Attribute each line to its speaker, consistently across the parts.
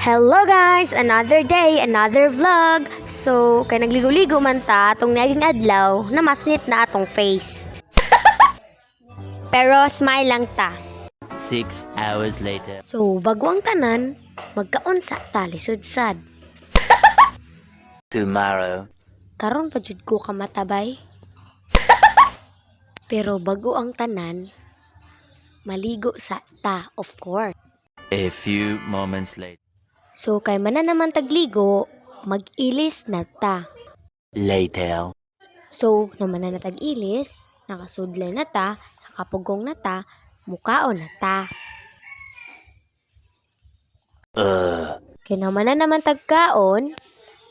Speaker 1: Hello guys! Another day, another vlog. So, kay nagligo-ligo man ta atong naging adlaw na masnit na atong face. Pero smile lang ta.
Speaker 2: 6 hours later.
Speaker 1: So, bago ang tanan, magkaon sa talisod-sad.
Speaker 2: Tomorrow.
Speaker 1: Karon pa jud ko kamatabay. Pero bago ang tanan, maligo sa ta, of course.
Speaker 2: A few moments later.
Speaker 1: So, kay man na naman tagligo, mag-ilis na ta.
Speaker 2: Later.
Speaker 1: So, naman na natag-ilis, nakasudlay na ta, nakapugong na ta, mukaon na ta. Kaya naman na naman tagkaon,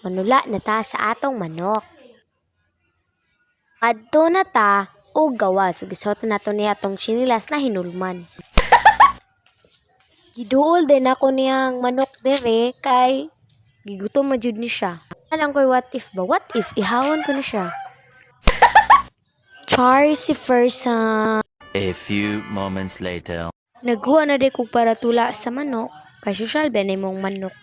Speaker 1: manula na ta sa atong manok. Adto na ta, o gawas, gisot na to niya atong sinilas na hinulman. Giduol din ako niyang manok dire kay gigutom na jud ni siya. Alam ko what if ba? What if ihawon ko na siya? Char si first
Speaker 2: A few moments later.
Speaker 1: naghuwa na di kog para tula sa manok kay social ba na imong manok.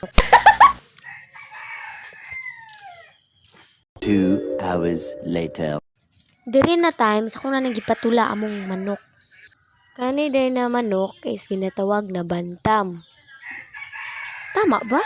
Speaker 2: 2 hours later.
Speaker 1: Diri na times ako na nagipatula among manok. Kani day na manok is ginatawag na bantam. Tama ba?